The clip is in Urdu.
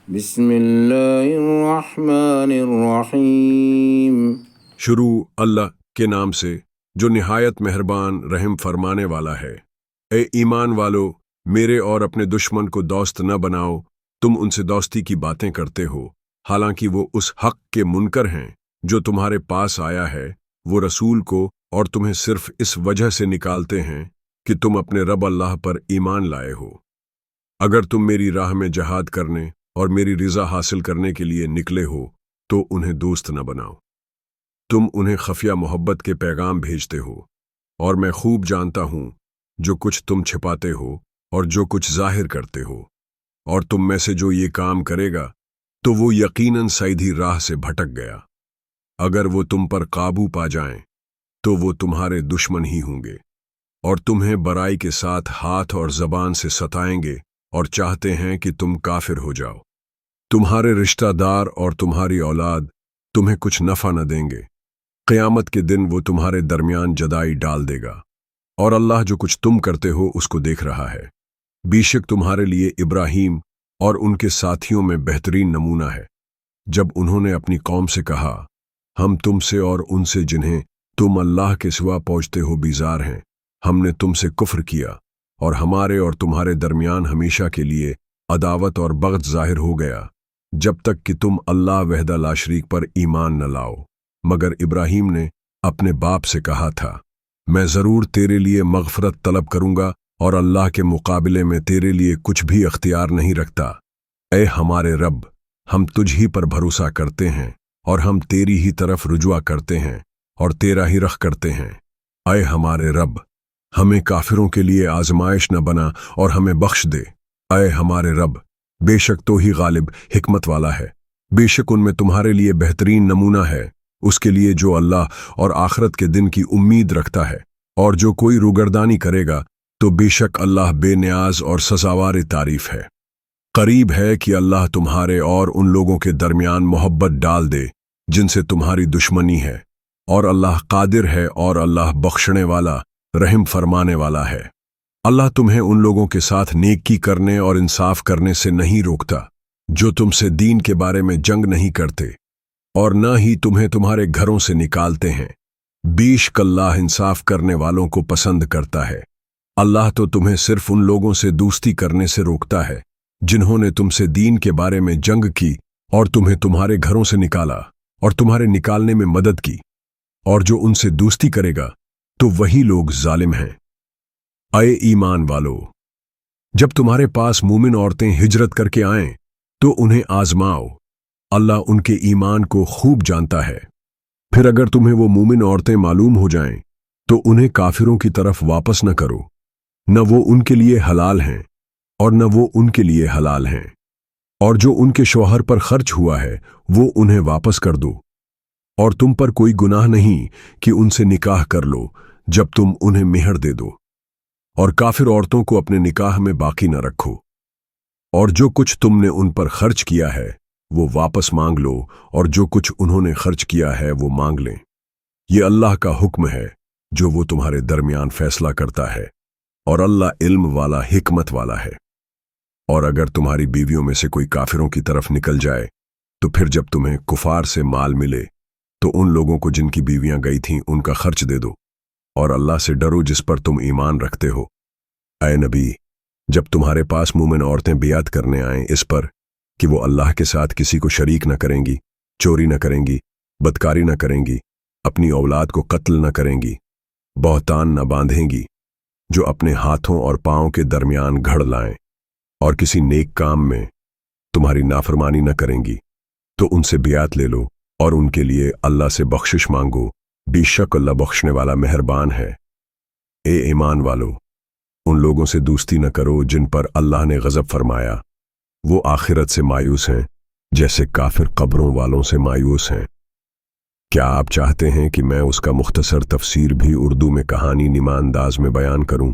بسم اللہ الرحمن الرحیم۔ شروع اللہ کے نام سے جو نہایت مہربان رحم فرمانے والا ہے۔ اے ایمان والو، میرے اور اپنے دشمن کو دوست نہ بناؤ۔ تم ان سے دوستی کی باتیں کرتے ہو، حالانکہ وہ اس حق کے منکر ہیں جو تمہارے پاس آیا ہے، وہ رسول کو، اور تمہیں صرف اس وجہ سے نکالتے ہیں کہ تم اپنے رب اللہ پر ایمان لائے ہو۔ اگر تم میری راہ میں جہاد کرنے اور میری رضا حاصل کرنے کے لیے نکلے ہو تو انہیں دوست نہ بناؤ۔ تم انہیں خفیہ محبت کے پیغام بھیجتے ہو، اور میں خوب جانتا ہوں جو کچھ تم چھپاتے ہو اور جو کچھ ظاہر کرتے ہو، اور تم میں سے جو یہ کام کرے گا تو وہ یقیناً سیدھی راہ سے بھٹک گیا۔ اگر وہ تم پر قابو پا جائیں تو وہ تمہارے دشمن ہی ہوں گے، اور تمہیں برائی کے ساتھ ہاتھ اور زبان سے ستائیں گے اور چاہتے ہیں کہ تم کافر ہو جاؤ۔ تمہارے رشتہ دار اور تمہاری اولاد تمہیں کچھ نفع نہ دیں گے۔ قیامت کے دن وہ تمہارے درمیان جدائی ڈال دے گا، اور اللہ جو کچھ تم کرتے ہو اس کو دیکھ رہا ہے۔ بے شک تمہارے لیے ابراہیم اور ان کے ساتھیوں میں بہترین نمونہ ہے، جب انہوں نے اپنی قوم سے کہا، ہم تم سے اور ان سے جنہیں تم اللہ کے سوا پوجتے ہو بیزار ہیں۔ ہم نے تم سے کفر کیا، اور ہمارے اور تمہارے درمیان ہمیشہ کے لیے عداوت اور بغض ظاہر ہو گیا، جب تک کہ تم اللہ وحدہ لا شریک پر ایمان نہ لاؤ۔ مگر ابراہیم نے اپنے باپ سے کہا تھا، میں ضرور تیرے لیے مغفرت طلب کروں گا، اور اللہ کے مقابلے میں تیرے لیے کچھ بھی اختیار نہیں رکھتا۔ اے ہمارے رب، ہم تجھ ہی پر بھروسہ کرتے ہیں، اور ہم تیری ہی طرف رجوع کرتے ہیں، اور تیرا ہی رخ کرتے ہیں۔ اے ہمارے رب، ہمیں کافروں کے لیے آزمائش نہ بنا اور ہمیں بخش دے۔ اے ہمارے رب، بے شک تو ہی غالب حکمت والا ہے۔ بے شک ان میں تمہارے لیے بہترین نمونہ ہے اس کے لیے جو اللہ اور آخرت کے دن کی امید رکھتا ہے، اور جو کوئی روگردانی کرے گا تو بے شک اللہ بے نیاز اور سزاوار تعریف ہے۔ قریب ہے کہ اللہ تمہارے اور ان لوگوں کے درمیان محبت ڈال دے جن سے تمہاری دشمنی ہے، اور اللہ قادر ہے، اور اللہ بخشنے والا رحم فرمانے والا ہے۔ اللہ تمہیں ان لوگوں کے ساتھ نیکی کرنے اور انصاف کرنے سے نہیں روکتا جو تم سے دین کے بارے میں جنگ نہیں کرتے، اور نہ ہی تمہیں تمہارے گھروں سے نکالتے ہیں۔ بیشک اللہ انصاف کرنے والوں کو پسند کرتا ہے۔ اللہ تو تمہیں صرف ان لوگوں سے دوستی کرنے سے روکتا ہے جنہوں نے تم سے دین کے بارے میں جنگ کی اور تمہیں تمہارے گھروں سے نکالا اور تمہارے نکالنے میں مدد کی، اور جو ان سے دوستی کرے گا تو وہی لوگ ظالم ہیں۔ اے ایمان والو، جب تمہارے پاس مومن عورتیں ہجرت کر کے آئیں تو انہیں آزماؤ، اللہ ان کے ایمان کو خوب جانتا ہے۔ پھر اگر تمہیں وہ مومن عورتیں معلوم ہو جائیں تو انہیں کافروں کی طرف واپس نہ کرو، نہ وہ ان کے لیے حلال ہیں اور نہ وہ ان کے لیے حلال ہیں، اور جو ان کے شوہر پر خرچ ہوا ہے وہ انہیں واپس کر دو، اور تم پر کوئی گناہ نہیں کہ ان سے نکاح کر لو جب تم انہیں مہر دے دو، اور کافر عورتوں کو اپنے نکاح میں باقی نہ رکھو، اور جو کچھ تم نے ان پر خرچ کیا ہے وہ واپس مانگ لو، اور جو کچھ انہوں نے خرچ کیا ہے وہ مانگ لیں۔ یہ اللہ کا حکم ہے جو وہ تمہارے درمیان فیصلہ کرتا ہے، اور اللہ علم والا حکمت والا ہے۔ اور اگر تمہاری بیویوں میں سے کوئی کافروں کی طرف نکل جائے تو پھر جب تمہیں کفار سے مال ملے تو ان لوگوں کو جن کی بیویاں گئی تھیں ان کا خرچ دے دو، اور اللہ سے ڈرو جس پر تم ایمان رکھتے ہو۔ اے نبی، جب تمہارے پاس مومن عورتیں بیعت کرنے آئیں اس پر کہ وہ اللہ کے ساتھ کسی کو شریک نہ کریں گی، چوری نہ کریں گی، بدکاری نہ کریں گی، اپنی اولاد کو قتل نہ کریں گی، بہتان نہ باندھیں گی، جو اپنے ہاتھوں اور پاؤں کے درمیان گھڑ لائیں، اور کسی نیک کام میں تمہاری نافرمانی نہ کریں گی، تو ان سے بیعت لے لو اور ان کے لیے اللہ سے بخشش مانگو، بے شک اللہ بخشنے والا مہربان ہے۔ اے ایمان والو، ان لوگوں سے دوستی نہ کرو جن پر اللہ نے غضب فرمایا، وہ آخرت سے مایوس ہیں جیسے کافر قبروں والوں سے مایوس ہیں۔ کیا آپ چاہتے ہیں کہ میں اس کا مختصر تفسیر بھی اردو میں کہانی نما انداز میں بیان کروں؟